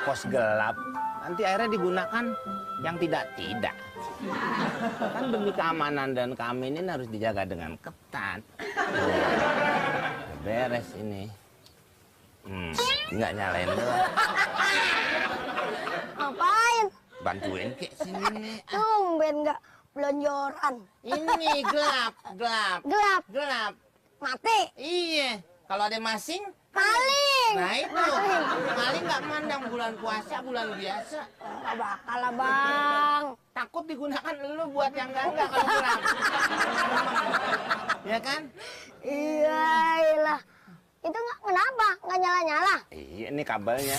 pos gelap, nanti akhirnya digunakan yang tidak-tidak. Kan demi keamanan dan keamanan harus dijaga dengan ketat. Beres ini. Nggak nyalain doang. Ngapain? Bantuin kek sini nih. Tumben nggak belonjoran. Ini gelap. Gelap. Mati. Iya. Kalau ada masing, Maling. nah itu. Maling nggak mandang bulan puasa, bulan biasa. Nggak bakal lah, Bang. Takut digunakan lu buat yang enggak kalau gelap. Ya kan? Iyalah. Itu nggak kenapa? Nggak nyala-nyala? Iya, ini kabelnya.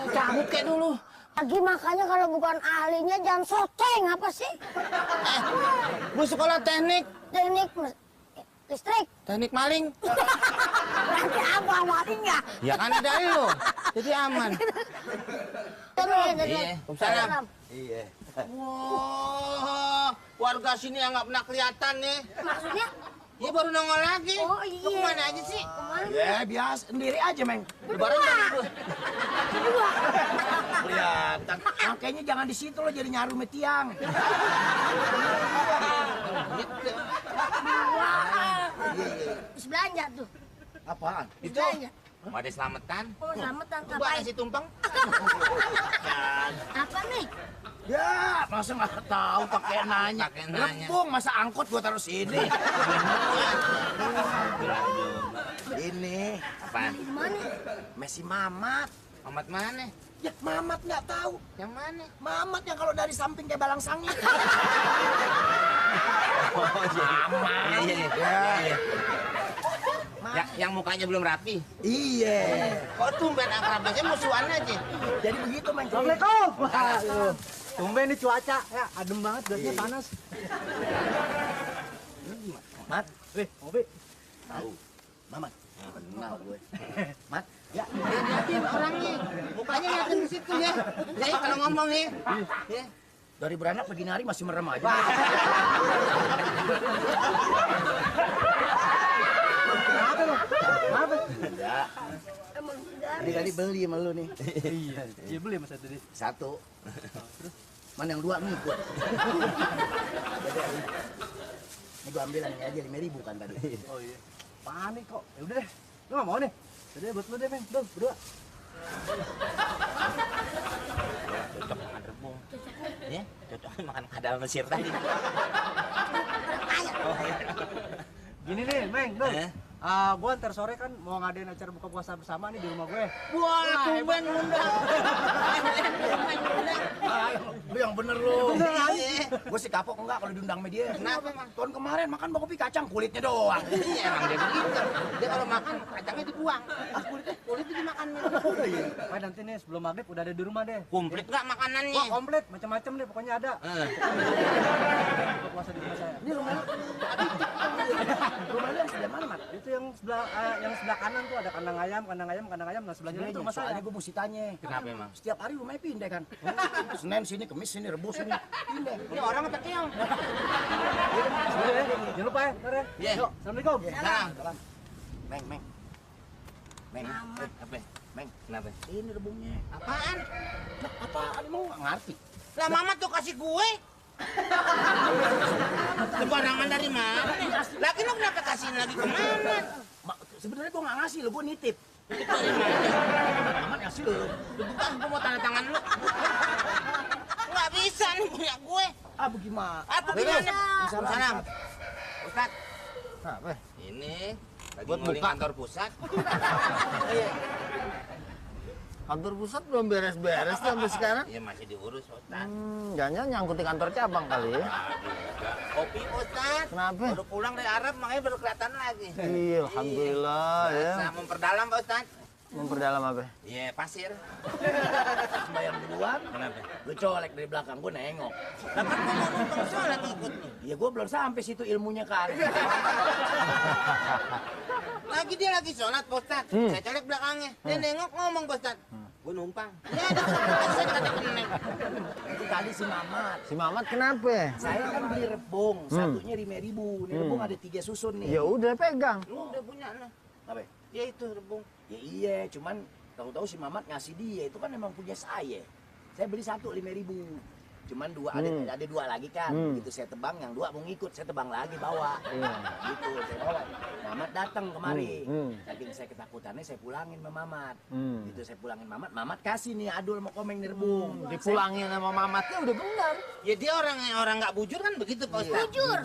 Cabut kayak dulu. Lagi makanya kalau bukan ahlinya jangan soteng apa sih? Gue sekolah teknik Listrik. Teknik maling. Berarti apa maling ya? Ya kan ada lu. Jadi aman. Iya. Salam. Iya. Wah, warga sini yang nggak pernah kelihatan nih. Maksudnya? Iya baru nongol lagi. Oh Lu iya. kemana aja sih? Ya biasa sendiri aja, Meng. Lebaran dari gue. Kelihatan. Makanya jangan di situ lo jadi nyaru sama tiang. Gitu. Terus belanja tuh. Apaan? Itu. Belanja. Mau ada selamatan? Oh, selamatan. Coba Ngapain? nasi tumpeng. Apa nih? Ya, masa nggak tahu pakai nanya. Pakai nanya. Lepung, masa angkot gua taruh sini. Ini Apaan? Di mana? Messi Mamat. Mamat mana? Ya, Mamat nggak tahu. Yang mana? Mamat yang kalau dari samping kayak balang sangit. Mamat. Iya. Yang mukanya belum rapi. Iya. Kok tumben akrab aja musuhan aja. Jadi begitu, Meng. Assalamualaikum. Waduh. Tumben nih cuaca, ya adem banget, biasanya panas. Mat, Ngopi. tahu. Mamat. Kenal gue. Mat, Ya, Lihatin orangnya. Mukanya lihatin ke situ ya. Ya kalau ngomong nih. Ya. dari beranak pagi hari masih merem aja. kenapa lu? Kenapa? Enggak. Ini tadi beli sama lu nih. Iya beli mas tadi. Satu. Mana yang dua ngikut. Ini gua ambil yang ini aja 5.000 kan tadi. Oh iya. Panik kok. Ya udah deh. Lu nggak mau nih? Jadi buat lu deh, Meng. Dong, berdua. Cocok makan rebung. Ya, cocok makan kadal Mesir tadi. Gini nih, Meng, Dong. Eh? Gua ntar sore kan mau ngadain acara buka puasa bersama nih di rumah gue. Wah, tumben ngundang. Lu yang bener lu. Iya. Gue sih kapok enggak kalau diundang sama dia. Kenapa, Mang? Tahun kemarin makan kopi kacang kulitnya doang. Iya, emang dia begitu. Dia kalau makan kacangnya dibuang. Kulitnya dimakan. Wah, nanti nih sebelum maghrib udah ada di rumah deh. Komplit nggak makanannya? Wah, komplit, macam-macam deh, pokoknya ada. Buka puasa di rumah saya. Ini rumah lu. Rumah lu yang sebelah mana, Mat? Itu yang sebelah kanan tuh ada kandang ayam. Nah sebelahnya itu rumah saya. Soalnya gue mesti tanya. Kenapa emang? Setiap hari rumahnya pindah kan. Senin sini, Kemis sini, Rebus sini. Pindah. Ini orang apa keong? Sebentar ya, jangan lupa ya, ntar ya. Iya. Yuk, assalamualaikum. Salam. Salam. Meng. Apa? Meng. Kenapa? Ini rebungnya. Apaan? Nah, apaan emang nggak ngerti? Lah Mama tuh kasih gue. Sembarangan dari mana? Lagi lu kenapa kasihin lagi ke Mamat? Sebenarnya gue nggak ngasih lo, gue nitip. Itu dari mana? Mamat ngasih lo. Bukan, gue mau tanda tangan lu. Nggak bisa nih punya gue. Ah, bagaimana? Apa gimana? Salam. Salam. Ustaz, Apa? ini lagi Buat nguling buka. kantor pusat. Kantor pusat belum beres-beres tuh sampai sekarang. Iya masih diurus Ustaz. Jangan-jangan nyangkut di kantor cabang kali ya. Kopi Ustaz. Kenapa? Baru pulang dari Arab makanya baru kelihatan lagi. Iya, alhamdulillah ya. Saya memperdalam Pak Ustaz. Memperdalam apa? Iya pasir. Bayar duluan. Kenapa? Gue colek dari belakang, gue nengok. Lah kan gua mau numpang sholat ikut nih. Ya gue belum sampai situ ilmunya kan. Lagi dia lagi sholat Pak Ustaz. Saya colek belakangnya. Dia nengok ngomong Pak Ustaz. Gue numpang. Ya, saya kata Neng. Itu tadi si Mamat. Si Mamat kenapa? Saya kan beli rebung, satunya 5.000. Ini rebung ada 3 susun nih. Ya udah pegang. Lu udah punya nah. Apa? Ya itu rebung. Ya iya, cuman tahu-tahu si Mamat ngasih dia, itu kan emang punya saya. Saya beli satu 5.000. Cuman dua ada 2 lagi kan. Begitu saya tebang, yang 2 mau ngikut, saya tebang lagi bawa. Gitu, saya bawa. Mamat datang kemari. Saking saya ketakutannya saya pulangin sama Mamat. Gitu saya pulangin Mamat, Mamat kasih nih adul mau komeng nih rebung. Dipulangin sama Mamatnya udah benar. Ya dia orang nggak bujur kan begitu Pak Ustaz. Bujur.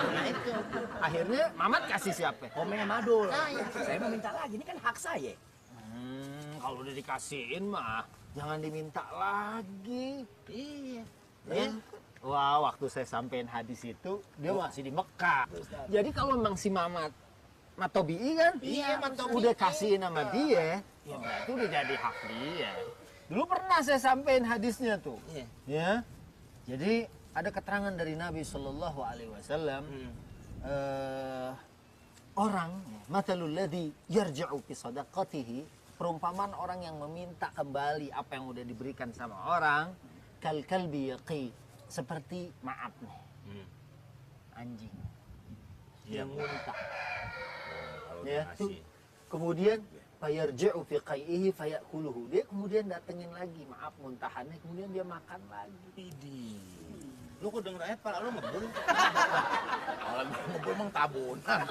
Nah itu. Akhirnya Mamat kasih siapa? Komeng sama adul. Saya mau minta lagi, ini kan hak saya. Kalau udah dikasihin mah jangan diminta lagi. Iya. Ya. Wah, waktu saya sampein hadis itu dia masih di Mekah. Jadi kalau memang si Mamat Matobi'i kan, Iya, Matobi'i. udah kasihin sama dia, ya berarti udah jadi hak dia. Dulu pernah saya sampein hadisnya tuh. Iya. Ya. Jadi ada keterangan dari Nabi Shallallahu Alaihi Wasallam. Orang matalul ladzi yarja'u fi sadaqatihi, perumpamaan orang yang meminta kembali apa yang udah diberikan sama orang, kal kalbi yaqi, seperti maaf nih, anjing yang muntah. Ya, tuh. Kemudian fayarji'u fi qai'ihi fayakuluhu, dia kemudian datengin lagi maaf muntahannya, kemudian dia makan lagi. Lu kok denger ayat pala lu ngebul. Kalau ngebul emang tabunan.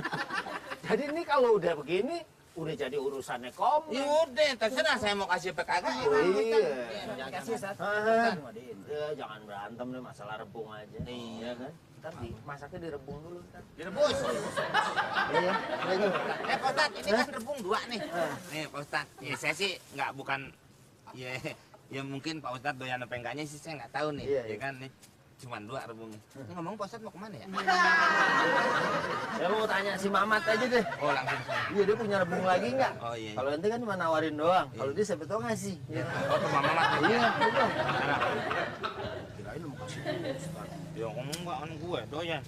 Jadi ini kalau udah begini udah jadi urusannya kom. Ya udah, terserah saya mau kasih apa kagak. Iya. Kasih satu. Ya, jangan berantem deh masalah rebung aja. Iya kan? Ntar masaknya direbung dulu ntar. Direbus. Iya. Pak Ustaz, ini kan rebung 2 nih. Nih Pak Ustaz, ya saya sih bukan ya mungkin Pak Ustaz doyan apa enggaknya sih saya nggak tahu nih. Iya, Ya iya. kan nih. Cuman 2 rebungnya. Ngomong Pak Ustaz mau kemana ya? Saya mau tanya si Mamat aja deh. Oh langsung sana. Iya, dia punya rebung lagi nggak? Oh iya. Kalau nanti kan cuma nawarin doang. Kalau dia siapa tau ngasih. Oh ke Mama Mat. Iya, betul. Kirain lu mau kasih. Ya enggak kan gue doyan.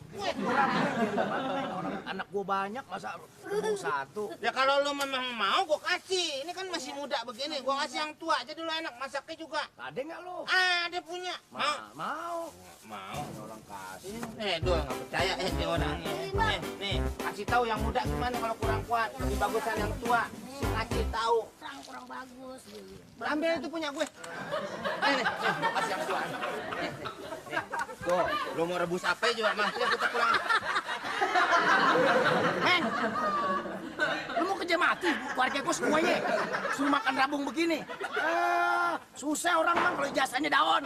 Orang anak gua banyak masa rebung satu. Ya kalau lu memang mau gue kasih. Ini kan masih muda begini. Gue kasih yang tua aja dulu enak masaknya juga. Ada nggak lu? Dia punya. Mau. Mau. Orang kasih. Dua nggak percaya dia orangnya. Nih, kasih tahu yang muda gimana kalau kurang kuat. Lebih bagusan yang tua. Kasih tahu. Kurang bagus. Ambil itu punya gue. Nih, mau kasih yang tua. Nih. Tuh, lu mau rebus apa juga mah? Ya kita pulang. Heng! Lu mau kerja mati? Keluarga gua semuanya. Suruh makan rabung begini. Susah orang mah kalau jasanya daun.